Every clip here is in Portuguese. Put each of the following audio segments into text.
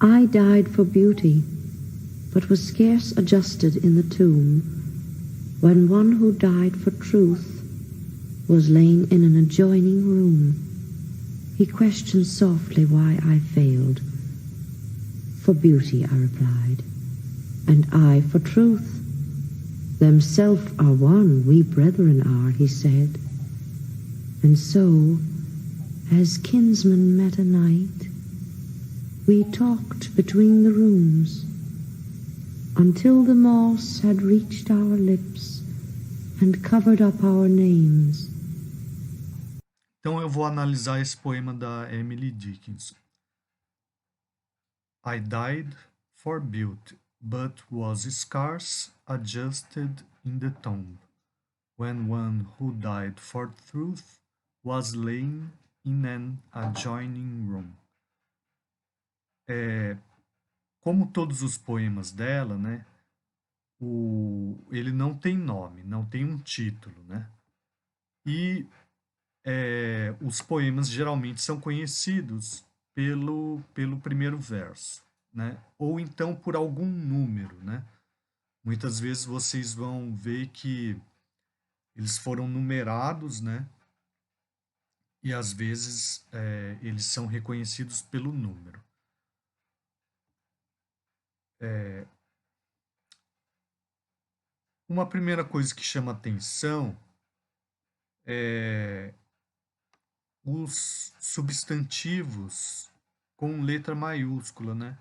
I died for beauty, but was scarce adjusted in the tomb, when one who died for truth was lain in an adjoining room. He questioned softly why I failed. For beauty, I replied, and I for truth. Themself are one, we brethren are, he said. And so, as kinsmen met a night, we talked between the rooms, until the moss had reached our lips and covered up our names. Então eu vou analisar esse poema da Emily Dickinson. I died for beauty, but was scarce adjusted in the tomb, when one who died for truth was lain in an adjoining room. Como todos os poemas dela, né, ele não tem nome, não tem um título, né? E os poemas geralmente são conhecidos pelo primeiro verso, né? Ou então por algum número, né? Muitas vezes vocês vão ver que eles foram numerados, né? E às vezes eles são reconhecidos pelo número. Uma primeira coisa que chama atenção é os substantivos com letra maiúscula, né?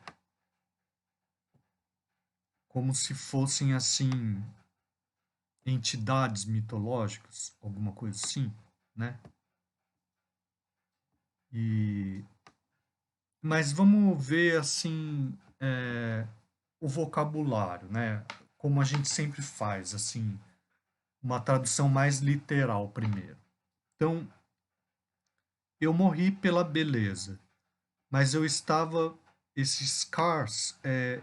Como se fossem, assim, entidades mitológicas, alguma coisa assim, né? Mas vamos ver, assim, o vocabulário, né? Como a gente sempre faz, assim, uma tradução mais literal primeiro. Então, eu morri pela beleza, mas eu estava, esse scarce é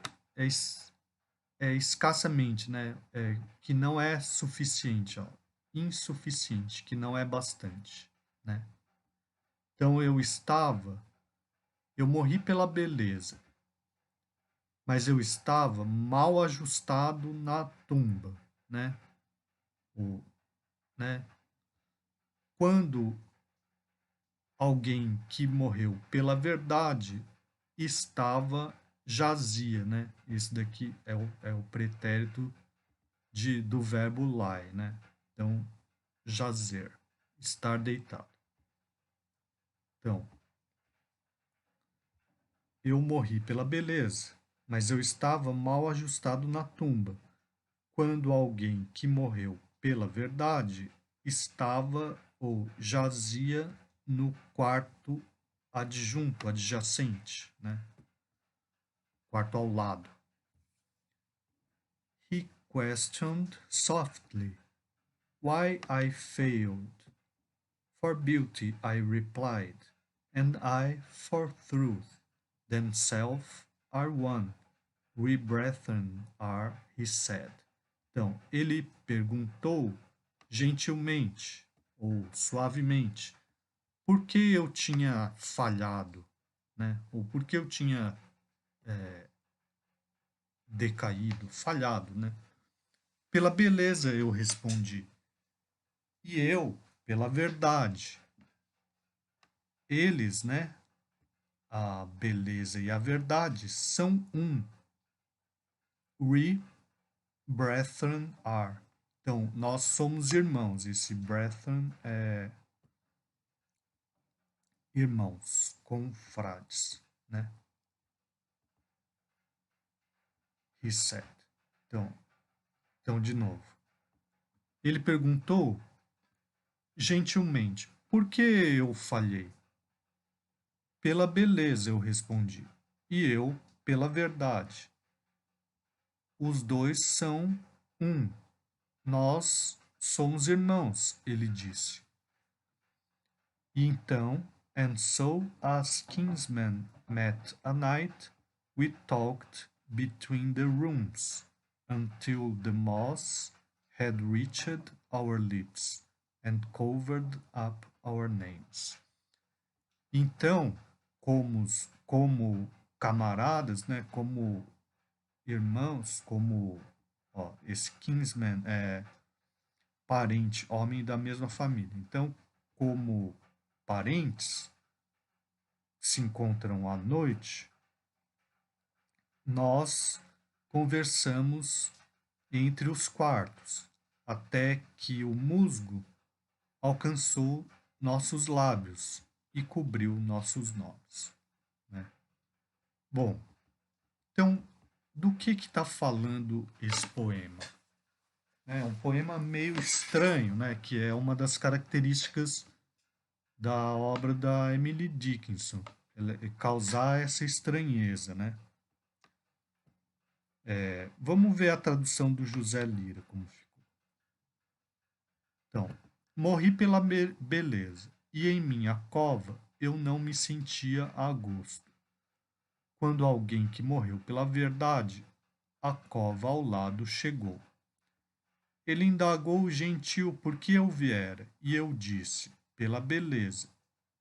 escassamente, né? Que não é suficiente, ó. Insuficiente, que não é bastante, né? Então eu morri pela beleza, mas eu estava mal ajustado na tumba, né? O, né? Quando alguém que morreu pela verdade jazia, né? Esse daqui é o pretérito do verbo lie, né? Então, jazer, estar deitado. Então, eu morri pela beleza, mas eu estava mal ajustado na tumba, quando alguém que morreu pela verdade estava ou jazia no quarto adjunto, adjacente, né? Quarto ao lado. He questioned softly why I failed. For beauty I replied, and I for truth. Themselves are one, we brethren are, he said. Então, ele perguntou gentilmente ou suavemente por que eu tinha falhado, né? Ou por que eu tinha decaído, falhado, né? Pela beleza eu respondi, e eu pela verdade. Eles, né? A beleza e a verdade são um. We brethren are. Então, nós somos irmãos. Esse brethren é irmãos, confrades, né? He said. Então, de novo. Ele perguntou gentilmente, por que eu falhei? Pela beleza, eu respondi. E eu, pela verdade. Os dois são um. Nós somos irmãos, ele disse. E então, and so as kinsmen met a night, we talked between the rooms, until the moss had reached our lips and covered up our names. Então, como camaradas, né, como irmãos, como esse kinsman é parente, homem da mesma família. Então, como parentes se encontram à noite, nós conversamos entre os quartos, até que o musgo alcançou nossos lábios e cobriu nossos nomes, né? Bom, então, do que está falando esse poema? É um poema meio estranho, né? Que é uma das características da obra da Emily Dickinson, causar essa estranheza, né? Vamos ver a tradução do José Lira, como ficou. Então, morri pela beleza, e em minha cova eu não me sentia a gosto. Quando alguém que morreu pela verdade, a cova ao lado chegou. Ele indagou o gentil por que eu viera, e eu disse, pela beleza.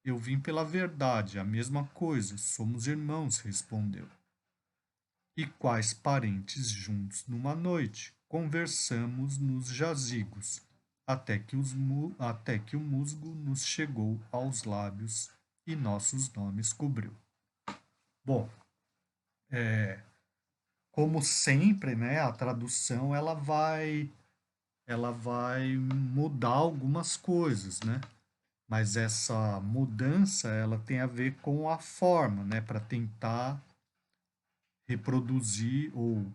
Eu vim pela verdade, a mesma coisa, somos irmãos, respondeu. E quais parentes juntos numa noite, conversamos nos jazigos, até que o musgo nos chegou aos lábios e nossos nomes cobriu. Bom, como sempre, né, a tradução ela vai mudar algumas coisas, né? Mas essa mudança ela tem a ver com a forma, né, para tentar reproduzir ou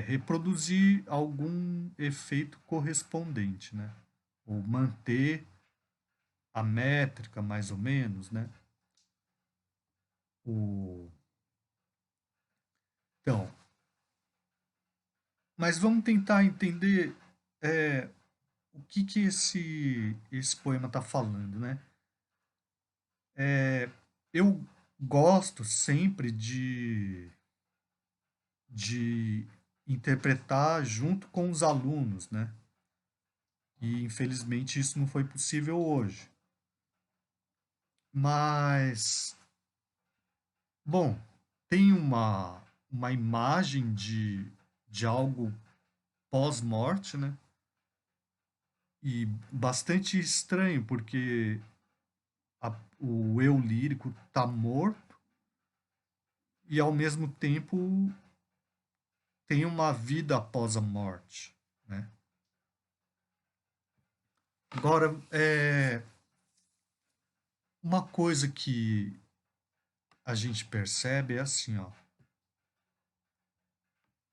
reproduzir algum efeito correspondente, né? Ou manter a métrica mais ou menos, né? O... Então, mas vamos tentar entender o que esse poema está falando, né? Eu gosto sempre de interpretar junto com os alunos, né? E infelizmente isso não foi possível hoje. Mas, bom, tem uma imagem de algo pós-morte, né? E bastante estranho, porque o eu lírico tá morto e ao mesmo tempo tem uma vida após a morte, né? Agora, uma coisa que a gente percebe é assim, ó.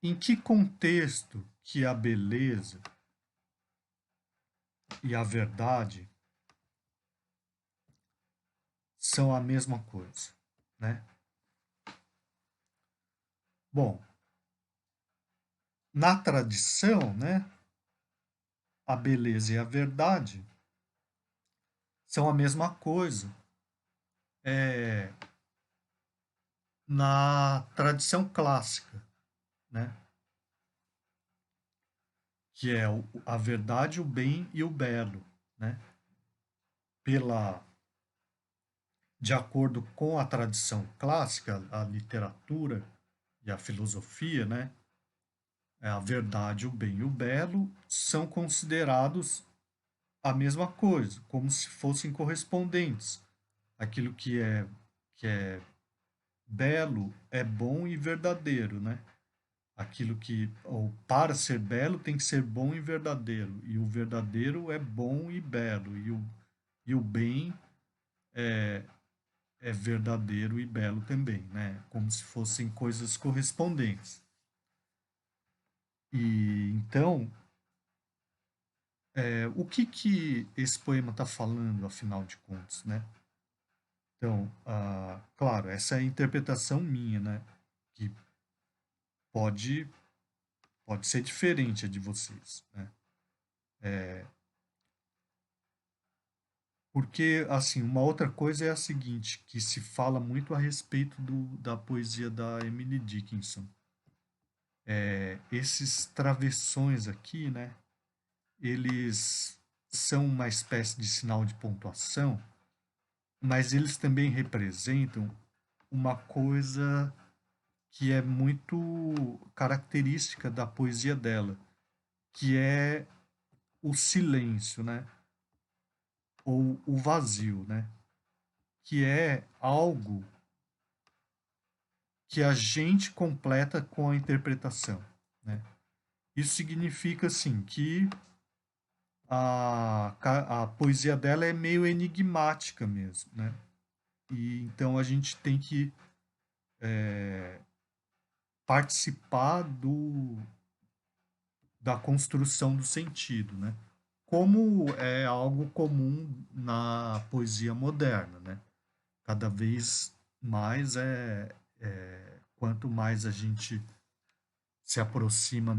Em que contexto que a beleza e a verdade são a mesma coisa, né? Bom, na tradição, né, a beleza e a verdade são a mesma coisa. É, na tradição clássica, né, que é a verdade, o bem e o belo, né? Pela De acordo com a tradição clássica, a literatura e a filosofia, né, a verdade, o bem e o belo são considerados a mesma coisa, como se fossem correspondentes. Aquilo que é belo é bom e verdadeiro, né? Aquilo que, ou para ser belo, tem que ser bom e verdadeiro. E o verdadeiro é bom e belo. E o bem é verdadeiro e belo também, né? Como se fossem coisas correspondentes. E então, o que esse poema está falando, afinal de contas, né? Então, claro, essa é a interpretação minha, né? Que pode, pode ser diferente a de vocês, né? Porque, assim, uma outra coisa é a seguinte, que se fala muito a respeito da poesia da Emily Dickinson. Esses travessões aqui, né? Eles são uma espécie de sinal de pontuação, mas eles também representam uma coisa que é muito característica da poesia dela, que é o silêncio, né? Ou o vazio, né? Que é algo que a gente completa com a interpretação, né? Isso significa, assim, que a poesia dela é meio enigmática mesmo, né? E então a gente tem que participar da construção do sentido, né? Como é algo comum na poesia moderna, né? Cada vez mais quanto mais a gente se aproxima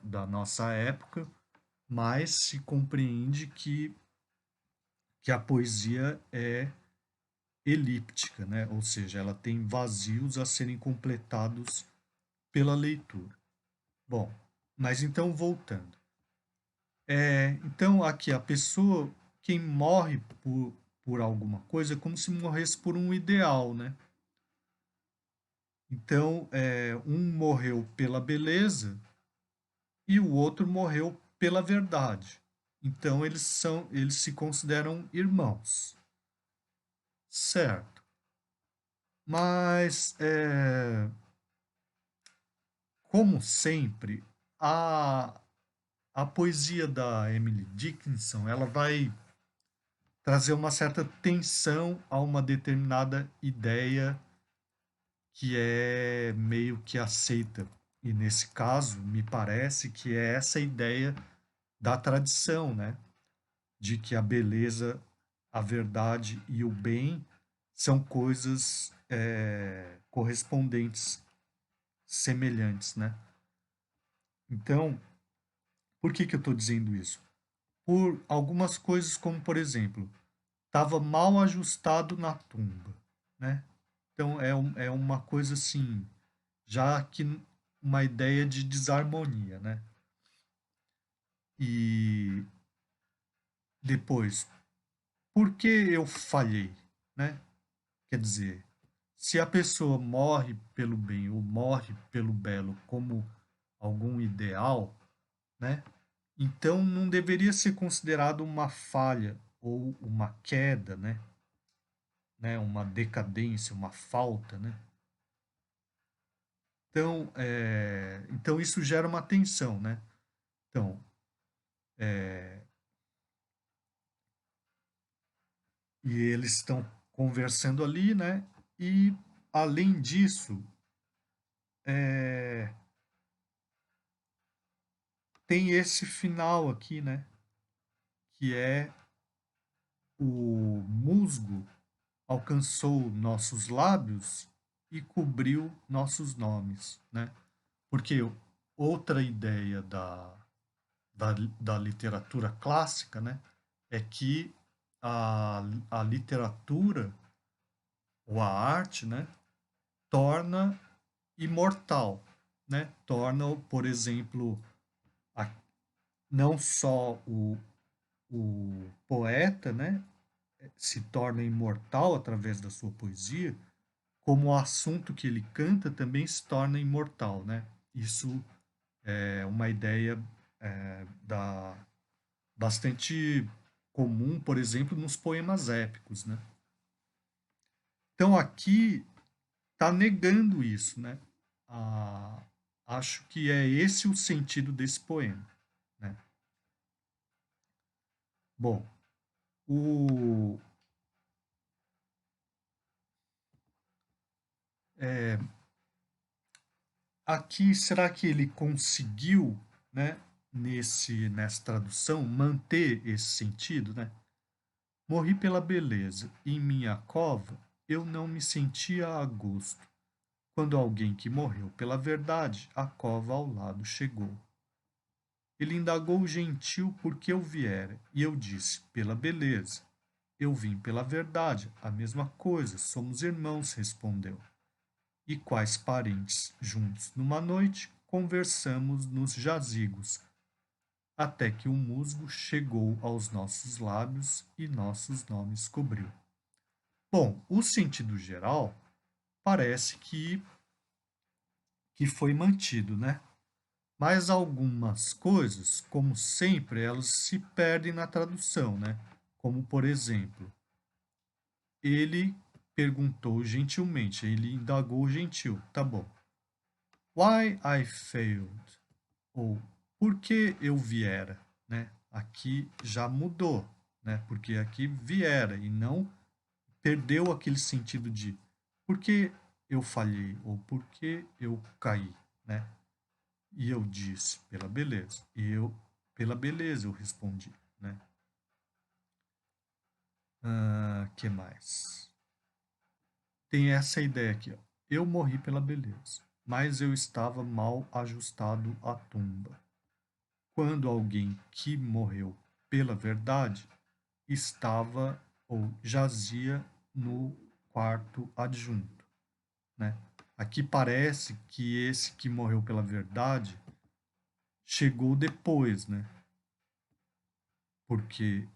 da nossa época, mais se compreende que a poesia é elíptica, né? Ou seja, ela tem vazios a serem completados pela leitura. Bom, mas então voltando. Então aqui a pessoa, quem morre por alguma coisa, é como se morresse por um ideal, né? Então, um morreu pela beleza e o outro morreu pela verdade. Então eles se consideram irmãos, certo? Mas como sempre, a poesia da Emily Dickinson ela vai trazer uma certa tensão a uma determinada ideia que é meio que aceita. E nesse caso, me parece que é essa ideia da tradição, né? De que a beleza, a verdade e o bem são coisas correspondentes, semelhantes, né? Então, por que eu estou dizendo isso? Por algumas coisas, como por exemplo, estava mal ajustado na tumba, né? Então é uma coisa assim, já que uma ideia de desarmonia, né? E depois, por que eu falhei, né? Quer dizer, se a pessoa morre pelo bem ou morre pelo belo como algum ideal, né? Então não deveria ser considerado uma falha ou uma queda, né? Uma decadência, uma falta, né? Então isso gera uma tensão, né? Então, e eles estão conversando ali, né? E além disso, é, tem esse final aqui, né? Que é o musgo alcançou nossos lábios e cobriu nossos nomes, né? Porque outra ideia da literatura clássica, né, é que a literatura ou a arte, né, torna imortal, né? Torna, por exemplo, a, não só o poeta, né, se torna imortal através da sua poesia, como o assunto que ele canta também se torna imortal, né? Isso é uma ideia bastante comum, por exemplo, nos poemas épicos, né? Então aqui está negando isso, né? Ah, acho que é esse o sentido desse poema, né? Bom, o, aqui será que ele conseguiu, né? Nessa tradução manter esse sentido, né? Morri pela beleza. Em minha cova, eu não me sentia a gosto. Quando alguém que morreu pela verdade, a cova ao lado chegou. Ele indagou gentil por que eu viera, e eu disse, pela beleza. Eu vim pela verdade, a mesma coisa, somos irmãos, respondeu. E quais parentes, juntos numa noite, conversamos nos jazigos, até que o musgo chegou aos nossos lábios e nossos nomes cobriu. Bom, o sentido geral parece que foi mantido, né? Mas algumas coisas, como sempre, elas se perdem na tradução, né? Como, por exemplo, ele perguntou gentilmente, ele indagou gentil, tá bom. Why I failed? Ou por que eu viera, né? Aqui já mudou, né? Porque aqui viera e não perdeu aquele sentido de por que eu falhei ou por que eu caí, né? E eu disse pela beleza. E eu pela beleza eu respondi, né? Que mais? Tem essa ideia aqui, ó. Eu morri pela beleza, mas eu estava mal ajustado à tumba. Quando alguém que morreu pela verdade estava ou jazia no quarto adjunto, né? Aqui parece que esse que morreu pela verdade chegou depois, né? Porque,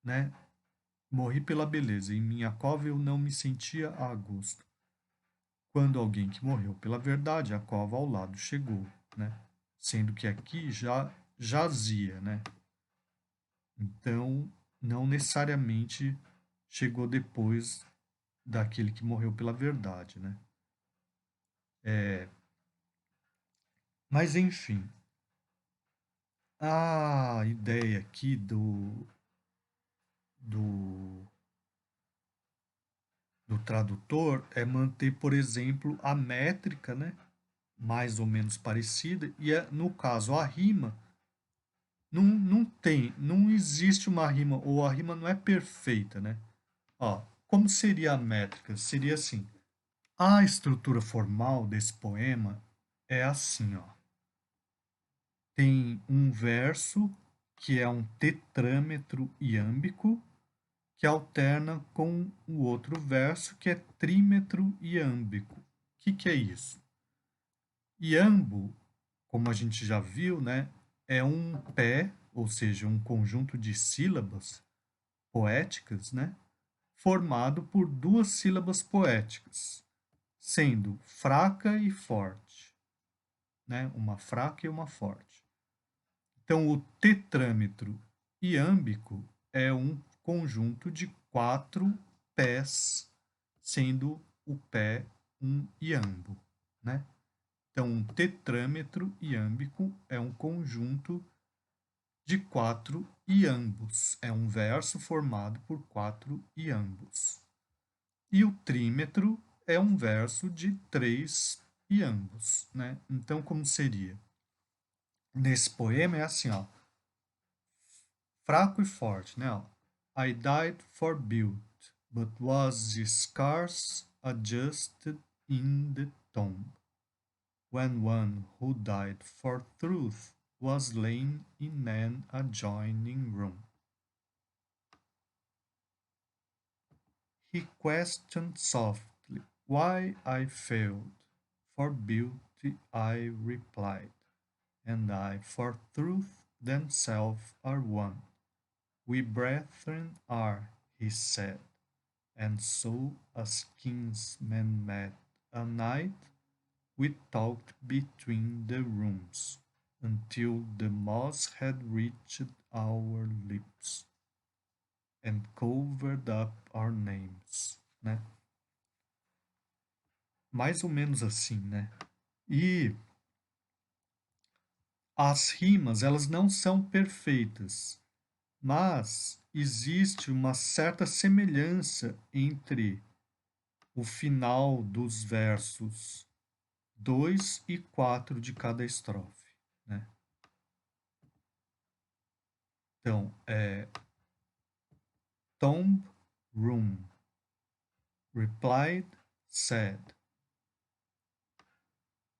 né? Morri pela beleza, em minha cova eu não me sentia a gosto. Quando alguém que morreu pela verdade, a cova ao lado chegou, né? Sendo que aqui já jazia, né? Então, não necessariamente chegou depois daquele que morreu pela verdade, né? Mas enfim, a ideia aqui do, do tradutor é manter, por exemplo, a métrica, né? Mais ou menos parecida, e no caso a rima não existe uma rima, ou a rima não é perfeita, né? Ó, como seria a métrica? Seria assim, a estrutura formal desse poema é assim, ó. Tem um verso que é um tetrâmetro iâmbico que alterna com o outro verso que é trímetro iâmbico. O que é isso? Iambo, como a gente já viu, né, é um pé, ou seja, um conjunto de sílabas poéticas, né, formado por duas sílabas poéticas, sendo fraca e forte, né, uma fraca e uma forte. Então, o tetrâmetro iâmbico é um conjunto de quatro pés, sendo o pé um iambo, né? Então, um tetrâmetro iâmbico é um conjunto de quatro iambos. É um verso formado por quatro iambos. E o trímetro é um verso de três iambos, né? Então, como seria? Nesse poema é assim, ó. Fraco e forte, né? Ó. I died for built, but was scarce adjusted in the tomb. When one who died for truth was lain in an adjoining room. He questioned softly why I failed. For beauty I replied, and I for truth themselves are one. We brethren are, he said, and so as kinsmen met a night, we talked between the rooms until the moss had reached our lips and covered up our names, né? Mais ou menos assim, né? E as rimas, elas não são perfeitas, mas existe uma certa semelhança entre o final dos versos 2 e 4 de cada estrofe, né? Então, tomb, room, replied, said,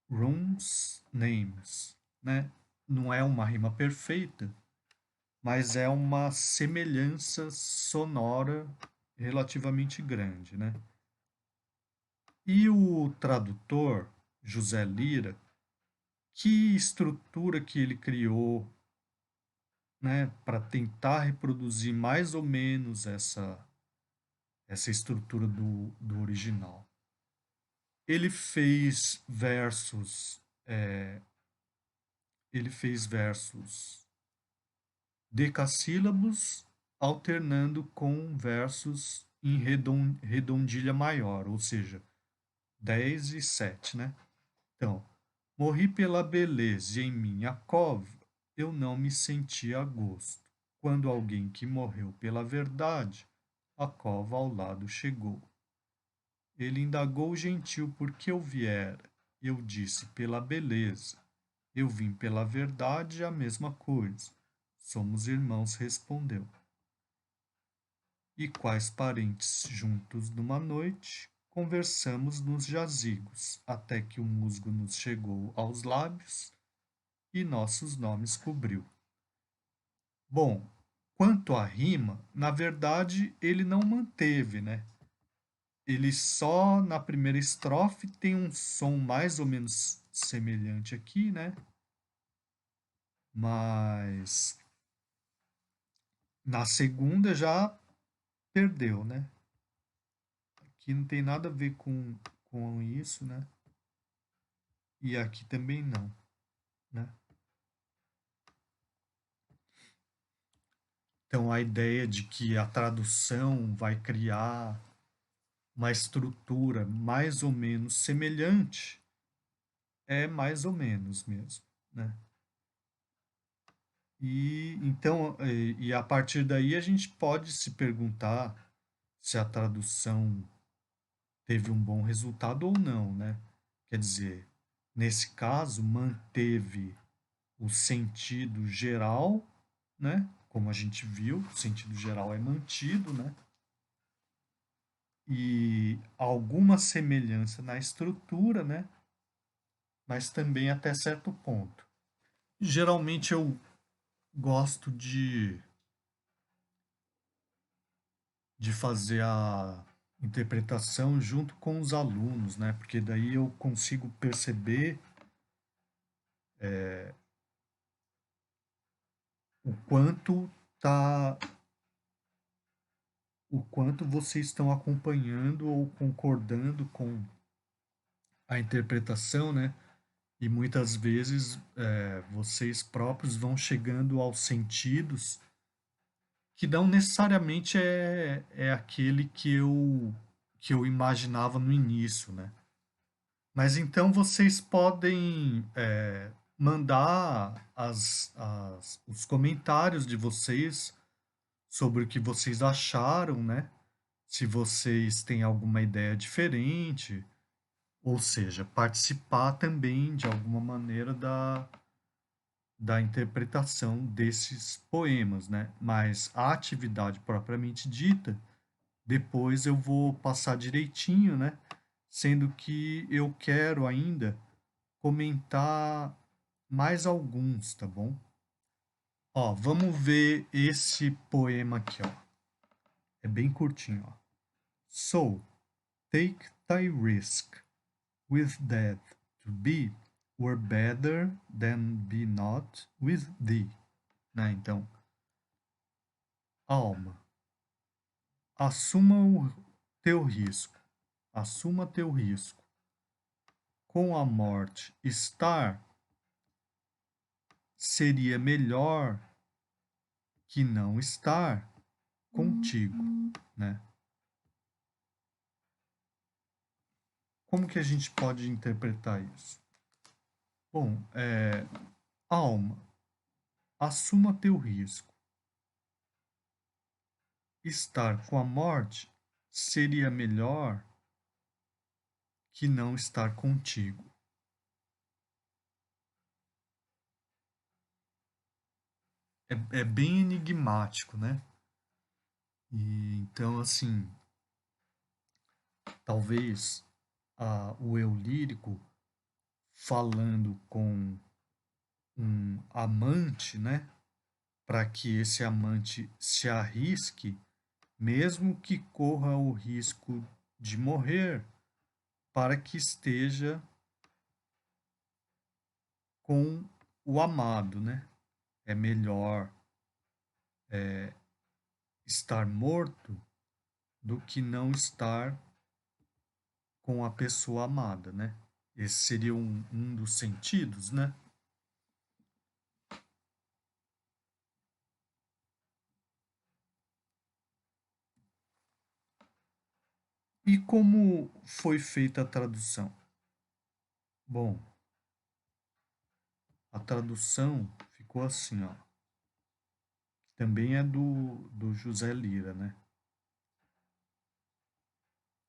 rooms, names, né? Não é uma rima perfeita, mas é uma semelhança sonora relativamente grande, né? E o tradutor, José Lira, que estrutura que ele criou, né, para tentar reproduzir mais ou menos essa estrutura do original. ele fez versos, ele fez versos decassílabos alternando com versos em redondilha maior, ou seja, 10 e 7, né? Então, morri pela beleza e em minha cova eu não me senti a gosto. Quando alguém que morreu pela verdade, a cova ao lado chegou. Ele indagou gentil por que eu viera. Eu disse pela beleza. Eu vim pela verdade, a mesma coisa. Somos irmãos, respondeu. E quais parentes juntos numa noite, conversamos nos jazigos, até que o musgo nos chegou aos lábios e nossos nomes cobriu. Bom, quanto à rima, na verdade ele não manteve, né? Ele só na primeira estrofe tem um som mais ou menos semelhante aqui, né? Mas na segunda já perdeu, né? Aqui não tem nada a ver com isso, né? E aqui também não, né? Então a ideia de que a tradução vai criar uma estrutura mais ou menos semelhante é mais ou menos mesmo, né? E então, a partir daí a gente pode se perguntar se a tradução teve um bom resultado ou não, né? Quer dizer, nesse caso manteve o sentido geral, né? Como a gente viu, o sentido geral é mantido, né? E alguma semelhança na estrutura, né? Mas também até certo ponto. Geralmente eu gosto de fazer a interpretação junto com os alunos, né? Porque daí eu consigo perceber o quanto tá, o quanto vocês estão acompanhando ou concordando com a interpretação, né? E muitas vezes vocês próprios vão chegando aos sentidos que não necessariamente é aquele que eu imaginava no início, né? Mas então vocês podem mandar os comentários de vocês sobre o que vocês acharam, né? Se vocês têm alguma ideia diferente, ou seja, participar também de alguma maneira da interpretação desses poemas, né? Mas a atividade propriamente dita, depois eu vou passar direitinho, né? Sendo que eu quero ainda comentar mais alguns, tá bom? Ó, vamos ver esse poema aqui, ó. É bem curtinho, ó. So, take thy risk with death to be were better than be not with thee. Né? Então, alma, assuma o teu risco, assuma teu risco. Com a morte estar seria melhor que não estar contigo, né? Como que a gente pode interpretar isso? Bom, alma, assuma teu risco. Estar com a morte seria melhor que não estar contigo. É bem enigmático, né? E então, assim, talvez o eu lírico falando com um amante, né? Para que esse amante se arrisque, mesmo que corra o risco de morrer, para que esteja com o amado, né? É melhor estar morto do que não estar com a pessoa amada, né? Esse seria um dos sentidos, né? E como foi feita a tradução? Bom, a tradução ficou assim, ó. Também é do José Lira, né?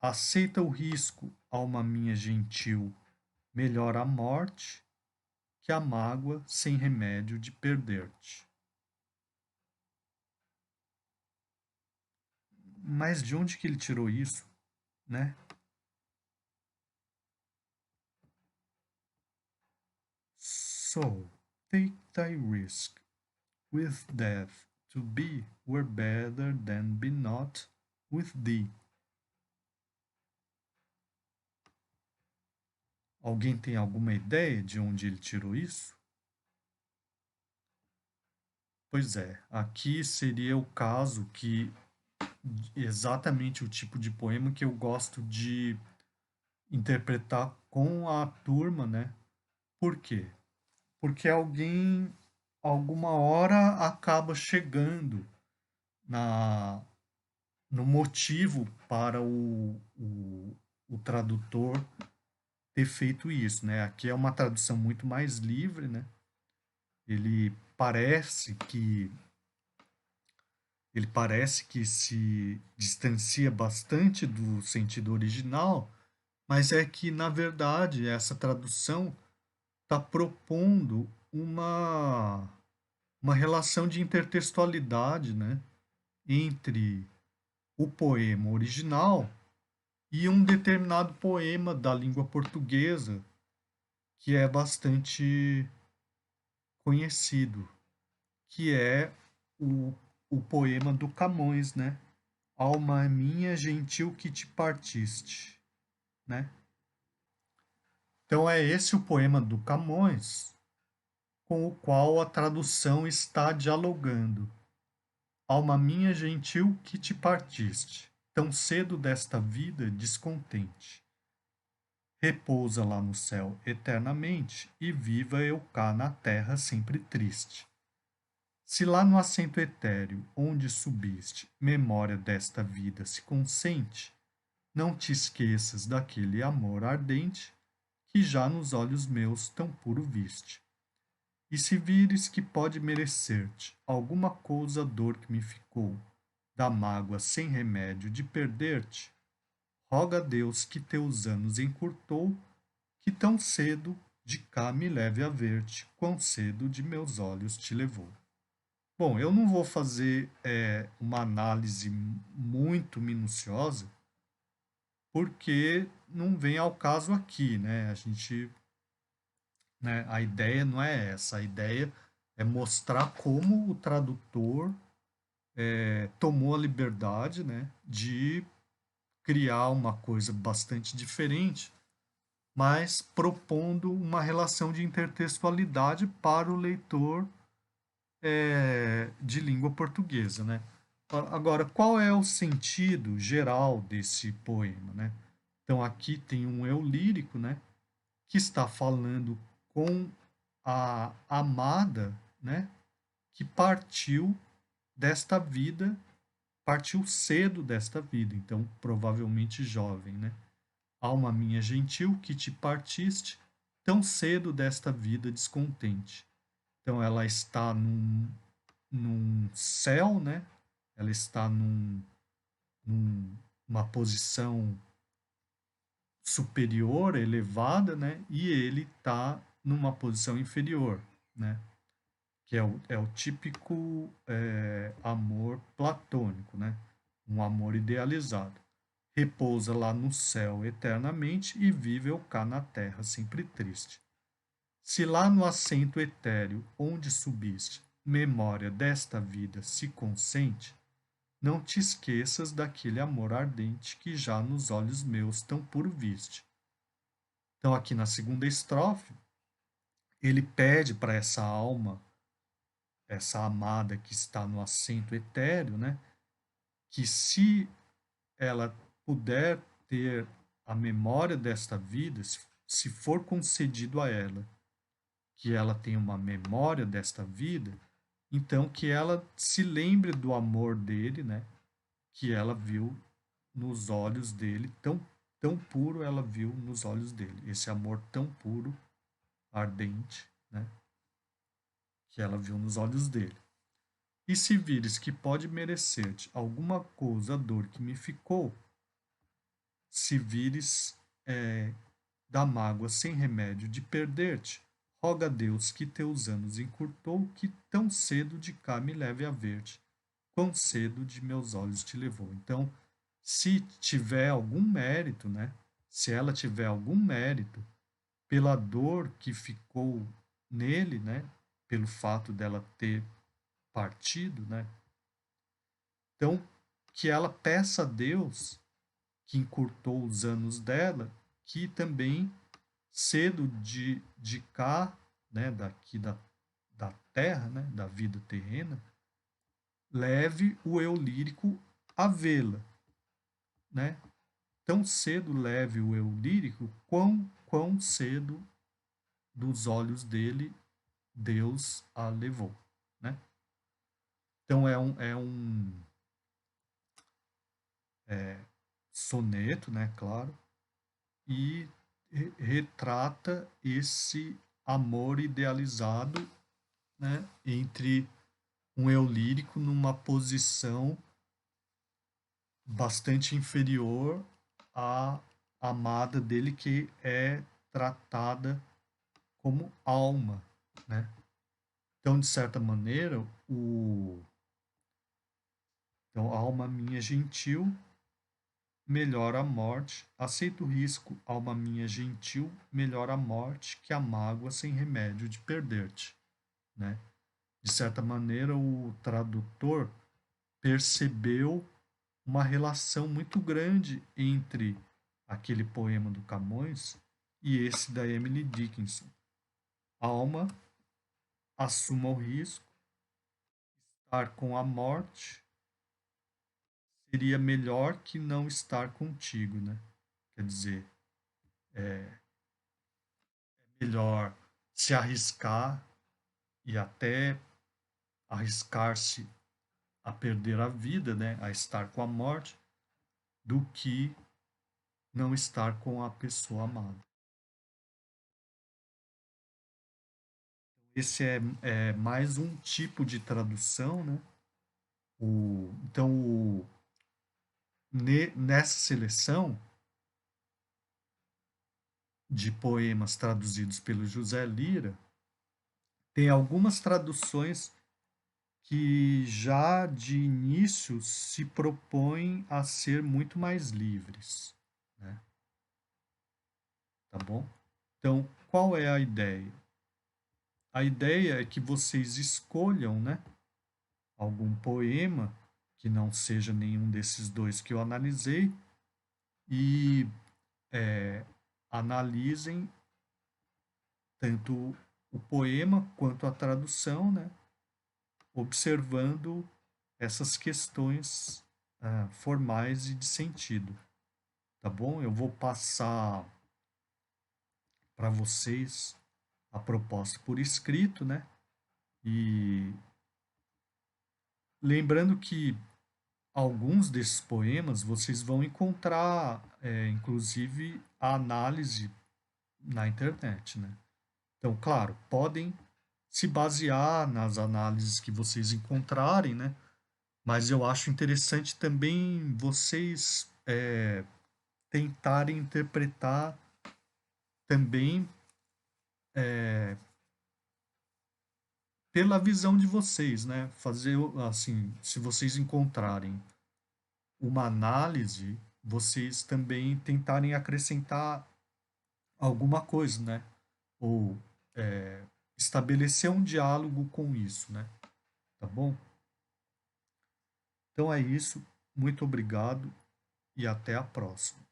Aceita o risco, alma minha gentil, melhor a morte que a mágoa sem remédio de perder-te. Mas de onde que ele tirou isso, né? So, take thy risk with death, to be were better than be not with thee. Alguém tem alguma ideia de onde ele tirou isso? Pois é, aqui seria o caso que exatamente o tipo de poema que eu gosto de interpretar com a turma, né? Por quê? Porque alguém, alguma hora, acaba chegando na, no motivo para o tradutor ter feito isso, né? Aqui é uma tradução muito mais livre, né? Ele parece que ele parece que se distancia bastante do sentido original, mas é que, na verdade, essa tradução está propondo uma relação de intertextualidade, né, entre o poema original e um determinado poema da língua portuguesa que é bastante conhecido, que é o, o poema do Camões, né? Alma minha gentil que te partiste, né? Então é esse o poema do Camões com o qual a tradução está dialogando. Alma minha gentil que te partiste, tão cedo desta vida descontente. Repousa lá no céu eternamente e viva eu cá na terra sempre triste. Se lá no assento etéreo onde subiste, memória desta vida se consente, não te esqueças daquele amor ardente que já nos olhos meus tão puro viste. E se vires que pode merecer-te alguma cousa dor que me ficou, da mágoa sem remédio de perder-te, roga a Deus que teus anos encurtou, que tão cedo de cá me leve a ver-te, quão cedo de meus olhos te levou. Bom, eu não vou fazer uma análise muito minuciosa, porque não vem ao caso aqui, né? A gente, né? A ideia não é essa. A ideia é mostrar como o tradutor tomou a liberdade, né, de criar uma coisa bastante diferente, mas propondo uma relação de intertextualidade para o leitor de língua portuguesa, né? Agora, qual é o sentido geral desse poema, né? Então aqui tem um eu lírico, né, que está falando com a amada, né, que partiu desta vida, partiu cedo desta vida, então provavelmente jovem, né? Alma minha gentil, que te partiste tão cedo desta vida descontente. Então ela está num céu, né? Ela está numa posição superior, elevada, né? E ele está numa posição inferior, né? Que é o típico amor platônico, né? Um amor idealizado. Repousa lá no céu eternamente e vive eu cá na terra sempre triste. Se lá no assento etéreo onde subiste, memória desta vida se consente, não te esqueças daquele amor ardente que já nos olhos meus tão puro viste. Então, aqui na segunda estrofe, ele pede para essa alma, essa amada que está no assento etéreo, né, que se ela puder ter a memória desta vida, se for concedido a ela que ela tenha uma memória desta vida, então que ela se lembre do amor dele, né? Que ela viu nos olhos dele, tão puro ela viu nos olhos dele. Esse amor tão puro, ardente, né? Que ela viu nos olhos dele. E se vires que pode merecer-te alguma coisa a dor que me ficou, se vires da mágoa sem remédio de perder-te, roga a Deus que teus anos encurtou, que tão cedo de cá me leve a ver-te, quão cedo de meus olhos te levou. Então, se tiver algum mérito, né? Se ela tiver algum mérito pela dor que ficou nele, né? Pelo fato dela ter partido, né? Então, que ela peça a Deus, que encurtou os anos dela, que também cedo de cá, né, daqui da terra, né, da vida terrena, leve o eu lírico a vê-la, né? Tão cedo leve o eu lírico, quão cedo dos olhos dele Deus a levou, né? Então soneto, né, claro, e retrata esse amor idealizado, né, entre um eu lírico numa posição bastante inferior à amada dele, que é tratada como alma, né? Então, de certa maneira, então, alma minha gentil, melhor a morte, aceito o risco, alma minha gentil, melhor a morte que a mágoa sem remédio de perder-te, né? De certa maneira, o tradutor percebeu uma relação muito grande entre aquele poema do Camões e esse da Emily Dickinson. Alma, assuma o risco, estar com a morte seria melhor que não estar contigo, né? Quer dizer, melhor se arriscar e até arriscar-se a perder a vida, né? A estar com a morte, do que não estar com a pessoa amada. Esse é mais um tipo de tradução, né? Então, nessa seleção de poemas traduzidos pelo José Lira, tem algumas traduções que já de início se propõem a ser muito mais livres, né? Tá bom? Então, qual é a ideia? A ideia é que vocês escolham, né, algum poema que não seja nenhum desses dois que eu analisei e analisem tanto o poema quanto a tradução, né, observando essas questões formais e de sentido, tá bom? Eu vou passar para vocês a proposta por escrito, né? E lembrando que alguns desses poemas vocês vão encontrar, inclusive, a análise na internet, né? Então, claro, podem se basear nas análises que vocês encontrarem, né? Mas eu acho interessante também vocês tentarem interpretar também pela visão de vocês, né? Fazer assim, se vocês encontrarem uma análise, vocês também tentarem acrescentar alguma coisa, né? Ou estabelecer um diálogo com isso, né? Tá bom? Então é isso. Muito obrigado e até a próxima.